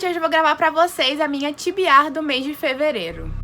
gente, hoje eu vou gravar pra vocês a minha TBR do mês de fevereiro.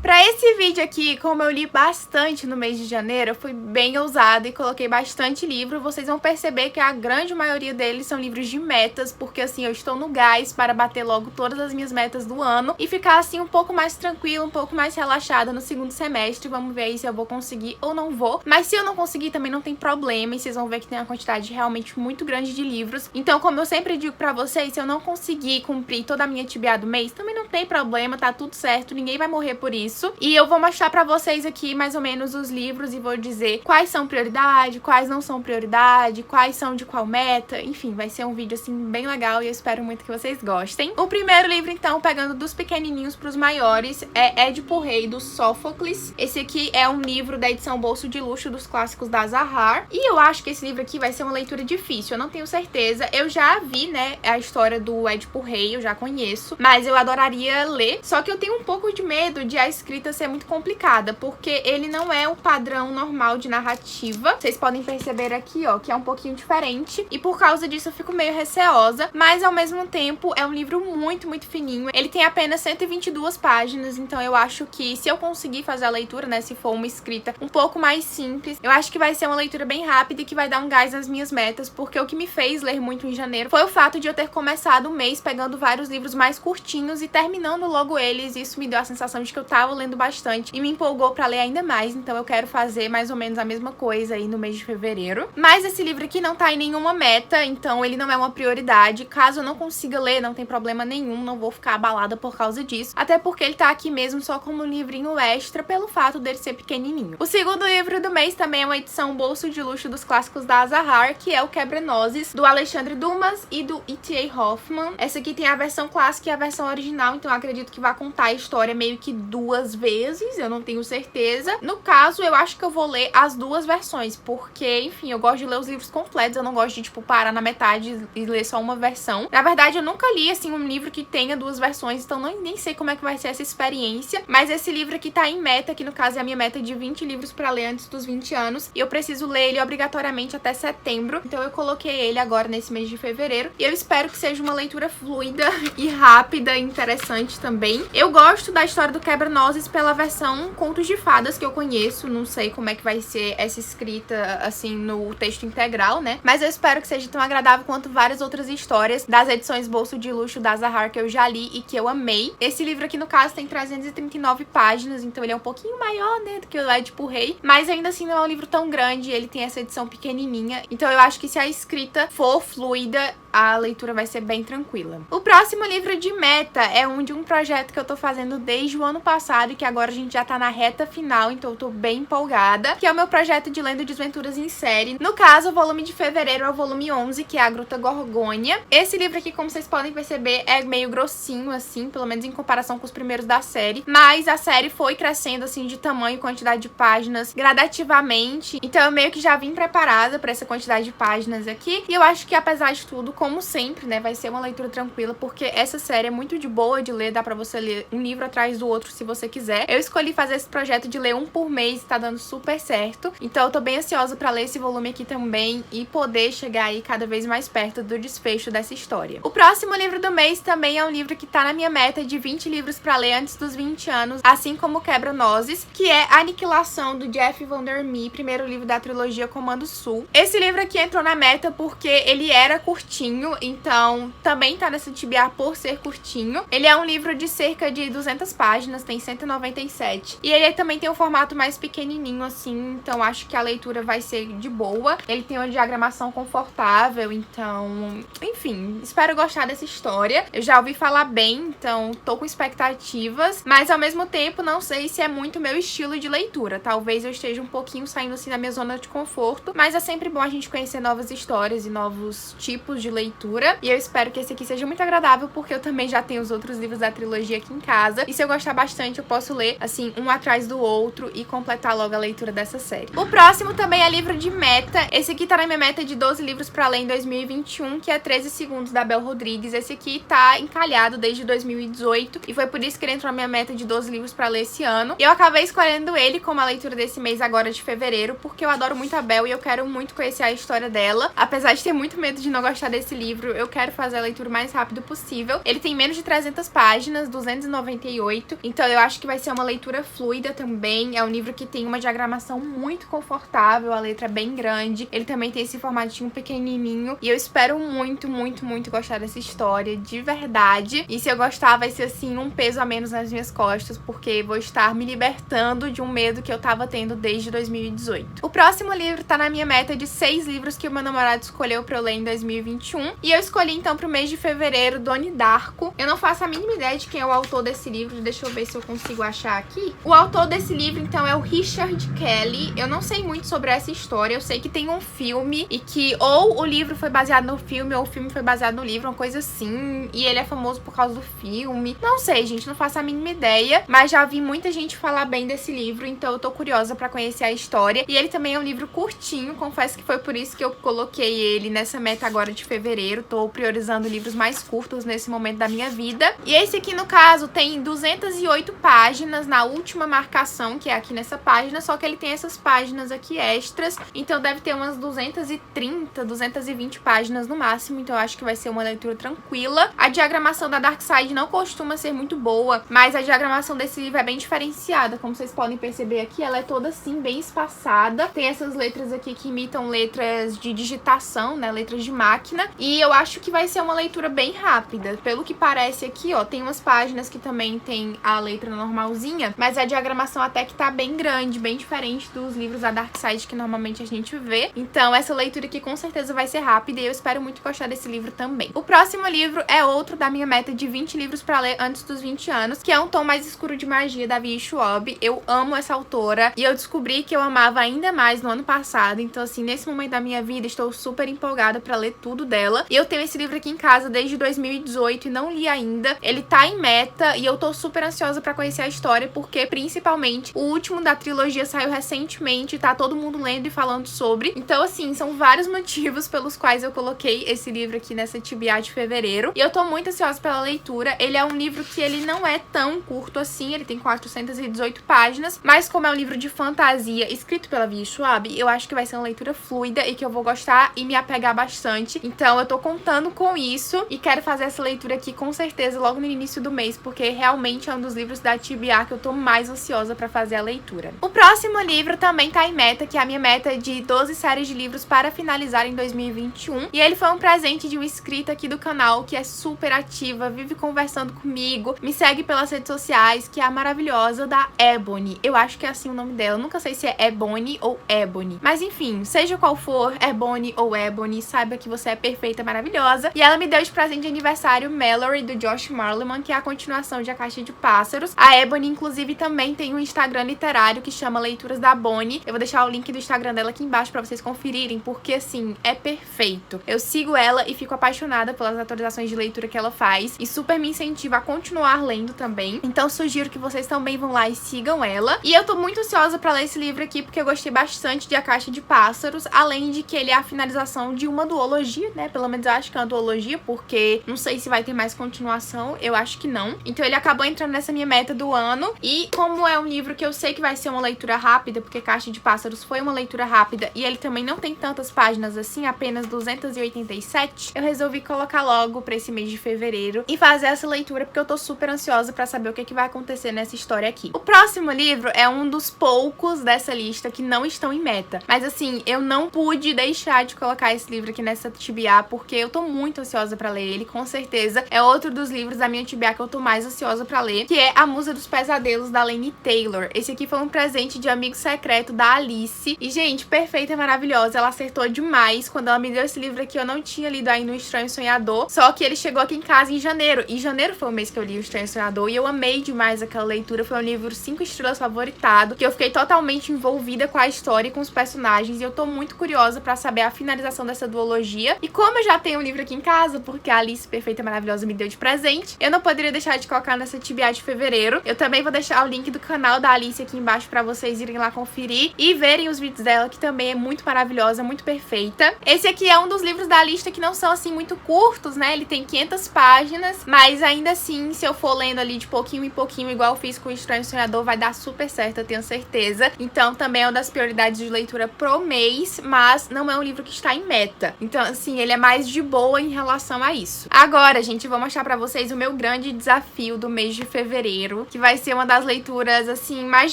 Pra esse vídeo aqui, como eu li bastante no mês de janeiro, eu fui bem ousada e coloquei bastante livro. Vocês vão perceber que a grande maioria deles são livros de metas, porque assim, eu estou no gás para bater logo todas as minhas metas do ano e ficar assim um pouco mais tranquila, um pouco mais relaxada no segundo semestre. Vamos ver aí se eu vou conseguir ou não vou. Mas se eu não conseguir, também não tem problema, e vocês vão ver que tem uma quantidade realmente muito grande de livros. Então, como eu sempre digo pra vocês, se eu não conseguir cumprir toda a minha TBR do mês, também não tem problema, tá tudo certo, ninguém vai morrer por isso. E eu vou mostrar pra vocês aqui mais ou menos os livros e vou dizer quais são prioridade, quais não são prioridade, quais são de qual meta. Enfim, vai ser um vídeo assim bem legal e eu espero muito que vocês gostem. O primeiro livro, então, pegando dos pequenininhos pros maiores, é Édipo Rei, do Sófocles. Esse aqui é um livro da edição Bolso de Luxo dos clássicos da Zahar. E eu acho que esse livro aqui vai ser uma leitura difícil, eu não tenho certeza. Eu já vi, né, a história do Édipo Rei, eu já conheço, mas eu adoraria ler. Só que eu tenho um pouco de medo de a escrita ser muito complicada, porque ele não é o padrão normal de narrativa. Vocês podem perceber aqui, ó, que é um pouquinho diferente, e por causa disso eu fico meio receosa, mas ao mesmo tempo é um livro muito fininho. Ele tem apenas 122 páginas, então eu acho que se eu conseguir fazer a leitura, né, se for uma escrita um pouco mais simples, eu acho que vai ser uma leitura bem rápida e que vai dar um gás nas minhas metas, porque o que me fez ler muito em janeiro foi o fato de eu ter começado o mês pegando vários livros mais curtinhos e terminando logo eles. Isso me deu a sensação de que eu tava lendo bastante e me empolgou pra ler ainda mais, então eu quero fazer mais ou menos a mesma coisa aí no mês de fevereiro. Mas esse livro aqui não tá em nenhuma meta, então ele não é uma prioridade. Caso eu não consiga ler, não tem problema nenhum, não vou ficar abalada por causa disso, até porque ele tá aqui mesmo só como um livrinho extra pelo fato dele ser pequenininho. O segundo livro do mês também é uma edição Bolso de Luxo dos clássicos da Zahar, que é o Quebra-Nozes, do Alexandre Dumas e do E.T.A. Hoffmann. Essa aqui tem a versão clássica e a versão original, então eu acredito que vai contar a história meio que duas vezes, eu não tenho certeza. No caso, eu acho que eu vou ler as duas versões, porque, enfim, eu gosto de ler os livros completos, eu não gosto de, tipo, parar na metade e ler só uma versão. Na verdade, eu nunca li, assim, um livro que tenha duas versões, então nem sei como é que vai ser essa experiência, mas esse livro aqui tá em meta, que no caso é a minha meta de 20 livros pra ler antes dos 20 anos, e eu preciso ler ele obrigatoriamente até setembro, então eu coloquei ele agora nesse mês de fevereiro, e eu espero que seja uma leitura fluida e rápida e interessante também. Eu gosto da história do Quebra-Nozes pela versão Contos de Fadas que eu conheço, não sei como é que vai ser essa escrita, assim, no texto integral, né? Mas eu espero que seja tão agradável quanto várias outras histórias das edições Bolso de Luxo da Zahar que eu já li e que eu amei. Esse livro aqui, no caso, tem 339 páginas, então ele é um pouquinho maior, né, do que o Édipo Rei, mas ainda assim não é um livro tão grande, ele tem essa edição pequenininha, então eu acho que se a escrita for fluida, a leitura vai ser bem tranquila. O próximo livro de meta é de um projeto que eu tô fazendo desde o ano passado e que agora a gente já tá na reta final, então eu tô bem empolgada, que é o meu projeto de Lendo Desventuras em Série. No caso, o volume de fevereiro é o volume 11, que é A Gruta Gorgônia. Esse livro aqui, como vocês podem perceber, é meio grossinho, assim, pelo menos em comparação com os primeiros da série, mas a série foi crescendo, assim, de tamanho e quantidade de páginas gradativamente, então eu meio que já vim preparada pra essa quantidade de páginas aqui, e eu acho que, apesar de tudo, como sempre, né, vai ser uma leitura tranquila, porque essa série é muito de boa de ler, dá pra você ler um livro atrás do outro se você quiser. Eu escolhi fazer esse projeto de ler um por mês, tá dando super certo, então eu tô bem ansiosa pra ler esse volume aqui também e poder chegar aí cada vez mais perto do desfecho dessa história. O próximo livro do mês também é um livro que tá na minha meta de 20 livros pra ler antes dos 20 anos, assim como Quebra-Nozes, que é Aniquilação, do Jeff Vandermeer, primeiro livro da trilogia Comando Sul. Esse livro aqui entrou na meta porque ele era curtinho, então também tá nessa TBR por ser curtinho. Ele é um livro de cerca de 200 páginas, tem 197. E ele também tem um formato mais pequenininho, assim, então acho que a leitura vai ser de boa. Ele tem uma diagramação confortável, então, enfim, espero gostar dessa história. Eu já ouvi falar bem, então tô com expectativas, mas ao mesmo tempo não sei se é muito meu estilo de leitura. Talvez eu esteja um pouquinho saindo, assim, da minha zona de conforto, mas é sempre bom a gente conhecer novas histórias e novos tipos de leitura. E eu espero que esse aqui seja muito agradável, porque eu também já tenho os outros livros da trilogia aqui em casa. E se eu gostar bastante, eu posso ler, assim, um atrás do outro e completar logo a leitura dessa série. O próximo também é livro de meta. Esse aqui tá na minha meta de 12 livros pra ler em 2021, que é 13 Segundos, da Bel Rodrigues. Esse aqui tá encalhado desde 2018 e foi por isso que ele entrou na minha meta de 12 livros pra ler esse ano. Eu acabei escolhendo ele como a leitura desse mês agora de fevereiro, porque eu adoro muito a Bel e eu quero muito conhecer a história dela. Apesar de ter muito medo de não gostar desse livro, eu quero fazer a leitura o mais rápido possível. Ele tem menos de 300 páginas, 298, então eu acho que vai ser uma leitura fluida também. É um livro que tem uma diagramação muito confortável, a letra é bem grande, ele também tem esse formatinho pequenininho e eu espero muito, muito, muito gostar dessa história, de verdade. E se eu gostar, vai ser assim um peso a menos nas minhas costas, porque vou estar me libertando de um medo que eu tava tendo desde 2018. O próximo livro tá na minha meta de 6 livros que o meu namorado escolheu pra eu ler em 2021. E eu escolhi então pro mês de fevereiro Donnie Darko. Eu não faço a mínima ideia de quem é o autor desse livro, deixa eu ver se eu consigo achar aqui. O autor desse livro então é o Richard Kelly. Eu não sei muito sobre essa história, eu sei que tem um filme e que ou o livro foi baseado no filme ou o filme foi baseado no livro, uma coisa assim, e ele é famoso por causa do filme. Não sei, gente, não faço a mínima ideia, mas já vi muita gente falar bem desse livro, então eu tô curiosa pra conhecer a história. E ele também é um livro curtinho, confesso que foi por isso que eu coloquei ele nessa meta agora de fevereiro. Tô priorizando livros mais curtos nesse momento da minha vida. E esse aqui, no caso, tem 208 páginas na última marcação, que é aqui nessa página, só que ele tem essas páginas aqui extras, então deve ter umas 230, 220 páginas no máximo, então eu acho que vai ser uma leitura tranquila. A diagramação da Darkside não costuma ser muito boa, mas a diagramação desse livro é bem diferenciada, como vocês podem perceber aqui, ela é toda assim, bem espaçada. Tem essas letras aqui que imitam letras de digitação, né, letras de máquina, e eu acho que vai ser uma leitura bem rápida. Pelo que parece aqui, ó, tem umas páginas que também tem a letra normalzinha, mas a diagramação até que tá bem grande, bem diferente dos livros da Darkside que normalmente a gente vê. Então essa leitura aqui com certeza vai ser rápida e eu espero muito gostar desse livro também. O próximo livro é outro da minha meta de 20 livros pra ler antes dos 20 anos, que é Um Tom Mais Escuro de Magia, da Vi Schwab. Eu amo essa autora e eu descobri que eu amava ainda mais no ano passado, então assim, nesse momento da minha vida estou super empolgada pra ler tudo dela. E eu tenho esse livro aqui em casa desde 2018 e não li ainda. Ele tá em meta e eu tô super ansiosa pra conhecer a história, porque principalmente o último da trilogia saiu recentemente, tá todo mundo lendo e falando sobre. Então assim, são vários motivos pelos quais eu coloquei esse livro aqui nessa TBA de fevereiro. E eu tô muito ansiosa pela leitura. Ele é um livro que ele não é tão curto assim, ele tem 418 páginas, mas como é um livro de fantasia escrito pela Vi Schwab, eu acho que vai ser uma leitura fluida e que eu vou gostar e me apegar bastante. Então eu tô contando com isso e quero fazer essa leitura aqui com certeza logo no início do mês, porque realmente é um dos livros da TBA que eu tô mais ansiosa pra fazer a leitura. O próximo livro também tá em meta, que é a minha meta de 12 séries de livros para finalizar em 2021. E ele foi um presente de uma inscrita aqui do canal, que é super ativa, vive conversando comigo, me segue pelas redes sociais, que é a maravilhosa da Ebony. Eu acho que é assim o nome dela, eu nunca sei se é Ebony ou Ebony. Mas enfim, seja qual for, Ebony ou Ebony, saiba que você é perfeita, maravilhosa. E ela me deu de presente de aniversário Mallory, do Josh Marleman, que é a continuação de A Caixa de Pássaros. A Ebony, inclusive, também tem um Instagram literário que chama Leituras da Bonnie. Eu vou deixar o link do Instagram dela aqui embaixo pra vocês conferirem, porque, assim, é perfeito. Eu sigo ela e fico apaixonada pelas atualizações de leitura que ela faz e super me incentiva a continuar lendo também. Então, sugiro que vocês também vão lá e sigam ela. E eu tô muito ansiosa pra ler esse livro aqui, porque eu gostei bastante de A Caixa de Pássaros, além de que ele é a finalização de uma duologia, né? Pelo menos eu acho que é uma duologia, porque não sei se vai ter mais continuação, eu acho que não. Então ele acabou entrando nessa minha meta do ano, e como é um livro que eu sei que vai ser uma leitura rápida, porque Caixa de Pássaros foi uma leitura rápida, e ele também não tem tantas páginas assim, apenas 287, eu resolvi colocar logo pra esse mês de fevereiro e fazer essa leitura, porque eu tô super ansiosa pra saber o que vai acontecer nessa história aqui. O próximo livro é um dos poucos dessa lista que não estão em meta, mas assim, eu não pude deixar de colocar esse livro aqui nessa TBA, porque eu tô muito ansiosa pra ler ele, com certeza é outro dos livros da minha TBA que eu tô mais ansiosa pra ler, que é A Musa dos Pesadelos, da Laini Taylor. Esse aqui foi um presente de amigo secreto da Alice, e gente, perfeita e maravilhosa, ela acertou demais. Quando ela me deu esse livro aqui, eu não tinha lido ainda O Estranho Sonhador, só que ele chegou aqui em casa em janeiro, e janeiro foi o mês que eu li O Estranho Sonhador, e eu amei demais aquela leitura. Foi um livro 5 estrelas favoritado, que eu fiquei totalmente envolvida com a história e com os personagens, e eu tô muito curiosa pra saber a finalização dessa duologia. E como como eu já tenho um livro aqui em casa, porque a Alice Perfeita Maravilhosa me deu de presente, eu não poderia deixar de colocar nessa TBA de fevereiro. Eu também vou deixar o link do canal da Alice aqui embaixo pra vocês irem lá conferir e verem os vídeos dela, que também é muito maravilhosa, muito perfeita. Esse aqui é um dos livros da lista que não são assim muito curtos, né? Ele tem 500 páginas, mas ainda assim, se eu for lendo ali de pouquinho em pouquinho, igual eu fiz com o Estranho Sonhador, vai dar super certo, eu tenho certeza. Então também é uma das prioridades de leitura pro mês, mas não é um livro que está em meta. Então assim, ele é mais de boa em relação a isso. Agora, gente, eu vou mostrar pra vocês o meu grande desafio do mês de fevereiro, que vai ser uma das leituras assim mais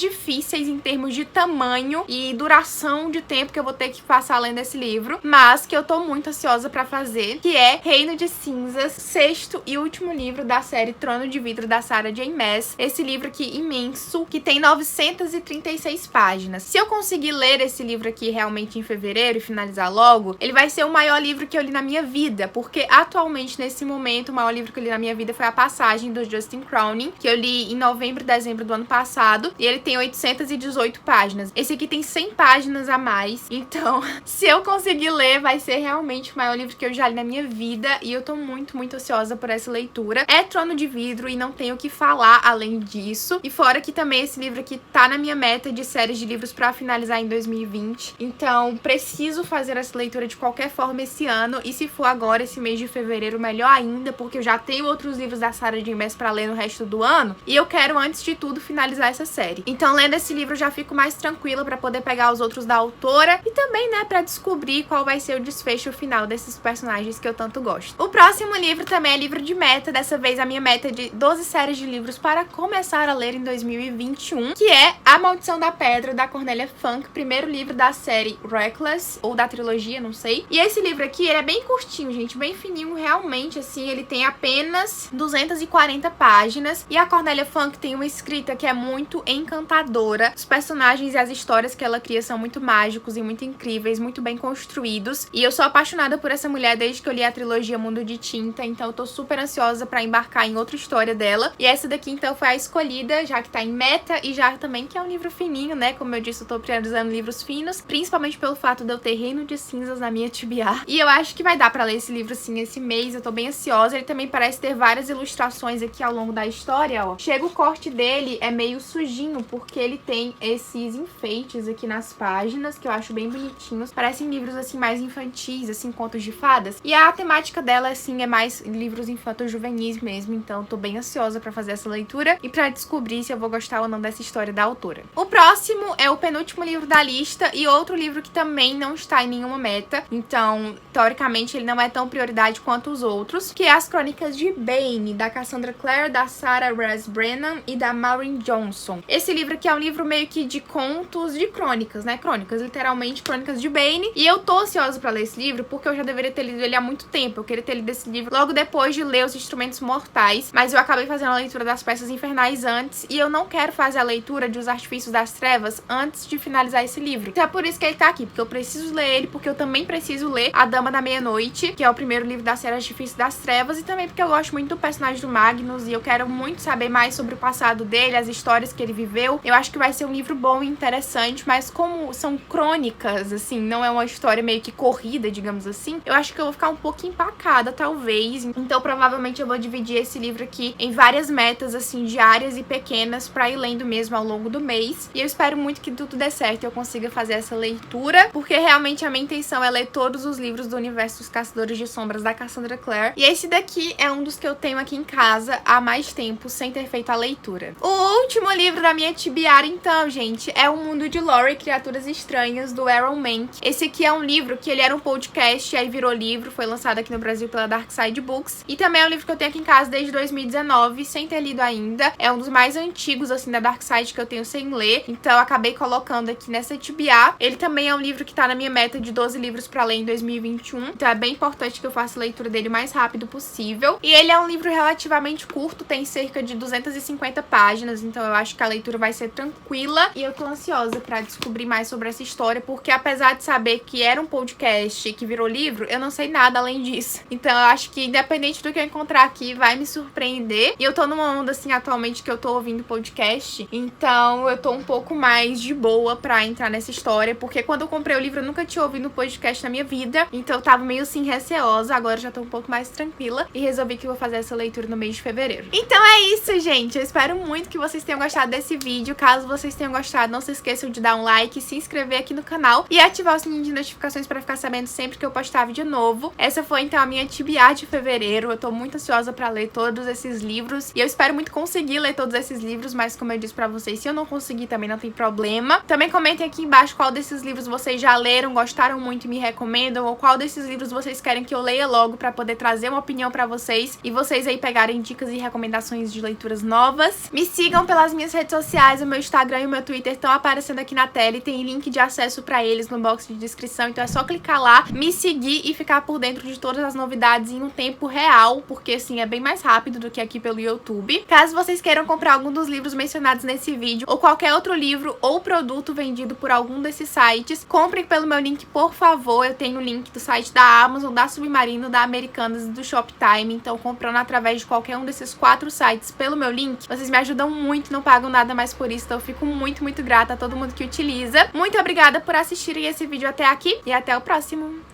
difíceis em termos de tamanho e duração de tempo que eu vou ter que passar lendo esse livro, mas que eu tô muito ansiosa pra fazer, que é Reino de Cinzas, sexto e último livro da série Trono de Vidro da Sarah J. Maas. Esse livro aqui imenso, que tem 936 páginas. Se eu conseguir ler esse livro aqui realmente em fevereiro e finalizar logo, ele vai ser o maior livro que eu li na minha vida, porque atualmente, nesse momento, o maior livro que eu li na minha vida foi A Passagem, do Justin Cronin, que eu li em novembro e dezembro do ano passado, e ele tem 818 páginas. Esse aqui tem 100 páginas a mais, então, se eu conseguir ler, vai ser realmente o maior livro que eu já li na minha vida, e eu tô muito, muito ansiosa por essa leitura. É Trono de Vidro e não tenho o que falar além disso, e fora que também esse livro aqui tá na minha meta de séries de livros pra finalizar em 2020, então preciso fazer essa leitura de qualquer forma esse ano, e se for agora, esse mês de fevereiro, melhor ainda, porque eu já tenho outros livros da Sarah J. Maas pra ler no resto do ano, e eu quero, antes de tudo, finalizar essa série. Então, lendo esse livro, eu já fico mais tranquila pra poder pegar os outros da autora, e também, né, pra descobrir qual vai ser o desfecho final desses personagens que eu tanto gosto. O próximo livro também é livro de meta, dessa vez a minha meta é de 12 séries de livros para começar a ler em 2021, que é A Maldição da Pedra, da Cornélia Funk, primeiro livro da série Reckless, ou da trilogia, não sei. E esse livro aqui, ele é bem curtinho, gente, bem fininho, realmente, assim, ele tem apenas 240 páginas, e a Cornélia Funk tem uma escrita que é muito encantadora. Os personagens e as histórias que ela cria são muito mágicos e muito incríveis, muito bem construídos, e eu sou apaixonada por essa mulher desde que eu li a trilogia Mundo de Tinta, então eu tô super ansiosa pra embarcar em outra história dela, e essa daqui então foi a escolhida, já que tá em meta, e já também que é um livro fininho, né, como eu disse, eu tô priorizando livros finos, principalmente pelo fato de eu ter Reino de Cinzas na minha TBA, e eu acho que vai dar pra ler esse livro sim esse mês, eu tô bem ansiosa. Ele também parece ter várias ilustrações aqui ao longo da história, ó. Chega o corte dele, é meio sujinho, porque ele tem esses enfeites aqui nas páginas, que eu acho bem bonitinhos, parecem livros assim mais infantis, assim, contos de fadas, e a temática dela, assim, é mais livros infanto-juvenis mesmo, então tô bem ansiosa pra fazer essa leitura e pra descobrir se eu vou gostar ou não dessa história da autora. O próximo é o penúltimo livro da lista e outro livro que também não está em nenhuma meta, então, teoricamente, ele não é tão prioridade quanto os outros, que é As Crônicas de Bane, da Cassandra Clare, da Sarah Rose Brennan e da Maureen Johnson. Esse livro aqui é um livro meio que de contos, de crônicas, né? Crônicas, literalmente, crônicas de Bane, e eu tô ansiosa pra ler esse livro porque eu já deveria ter lido ele há muito tempo. Eu queria ter lido esse livro logo depois de ler Os Instrumentos Mortais, mas eu acabei fazendo a leitura das Peças Infernais antes, e eu não quero fazer a leitura de Os Artifícios das Trevas antes de finalizar esse livro. Então é por isso que ele tá aqui, porque eu preciso ler ele, porque eu também preciso ler A Dama da Meia-Noite, que é o primeiro livro da série Artifícios das Trevas, e também porque eu gosto muito do personagem do Magnus, e eu quero muito saber mais sobre o passado dele, as histórias que ele viveu. Eu acho que vai ser um livro bom e interessante, mas como são crônicas, assim, não é uma história meio que corrida, digamos assim, eu acho que eu vou ficar um pouco empacada, talvez. Então, provavelmente, eu vou dividir esse livro aqui em várias metas, assim, diárias e pequenas, pra ir lendo mesmo ao longo do mês. E eu espero muito que tudo dê certo e eu consiga fazer essa leitura, porque realmente a minha intenção é ler todos os livros do universo dos Caçadores de Sombras da Cassandra Clare. E esse daqui é um dos que eu tenho aqui em casa há mais tempo, sem ter feito a leitura. O último livro da minha TBR, então, gente, é O Mundo de Lore, Criaturas Estranhas, do Aaron Mank. Esse aqui é um livro que ele era um podcast, aí virou livro, foi lançado aqui no Brasil pela Dark Side Books. E também é um livro que eu tenho aqui em casa desde 2019, sem ter lido ainda. É um dos mais antigos, assim, da Dark Side que eu tenho sem ler. Então eu acabei colocando aqui nessa TBA. Ele também é um livro que tá na minha meta de 12 livros pra ler em 2021. Então é bem importante que eu faça a leitura dele o mais rápido possível. E ele é um livro relativamente curto, tem cerca de 250 páginas. Então eu acho que a leitura vai ser tranquila. E eu tô ansiosa pra descobrir mais sobre essa história, porque apesar de saber que era um podcast que virou livro, eu não sei nada além disso. Então eu acho que independente do que eu encontrar aqui, vai me surpreender. E eu tô numa onda, assim, atualmente que eu tô ouvindo podcast, então eu tô um pouco mais de boa pra entrar nessa história, porque quando eu comprei o livro eu nunca tinha ouvido um podcast na minha vida, então eu tava meio assim receosa, agora já tô um pouco mais tranquila e resolvi que eu vou fazer essa leitura no mês de fevereiro. Então é isso, gente. Eu espero muito que vocês tenham gostado desse vídeo. Caso vocês tenham gostado, não se esqueçam de dar um like, se inscrever aqui no canal e ativar o sininho de notificações pra ficar sabendo sempre que eu postar vídeo novo. Essa foi então a minha TBR de fevereiro. Eu tô muito ansiosa pra ler todos esses livros e eu espero muito conseguir ler todos esses livros, mas como eu disse pra vocês, se eu não conseguir também não tem problema. Também comentem aqui embaixo qual desses livros vocês já leram, gostaram muito e me recomendam, ou qual desses livros vocês querem que eu leia logo pra poder trazer uma opinião pra vocês e vocês aí pegarem dicas e recomendações de leituras novas. Me sigam pelas minhas redes sociais, o meu Instagram e o meu Twitter estão aparecendo aqui na tela e tem link de acesso pra eles no box de descrição, então é só clicar lá, me seguir e ficar por dentro de todas as novidades em um tempo real, porque assim é bem mais rápido do que aqui pelo YouTube. Caso vocês queiram comprar algum dos livros mencionados nesse vídeo ou qualquer outro livro ou produto vendido por algum desses sites, comprem pelo meu link, por favor. Eu tenho o link do site da Amazon, da Submarino, da Americanas e do Shoptime, então comprando através de qualquer um desses 4 sites pelo meu link, vocês me ajudam muito, não pagam nada mais por isso, então eu fico muito, muito grata a todo mundo que utiliza. Muito obrigada por assistirem esse vídeo até aqui e até o próximo!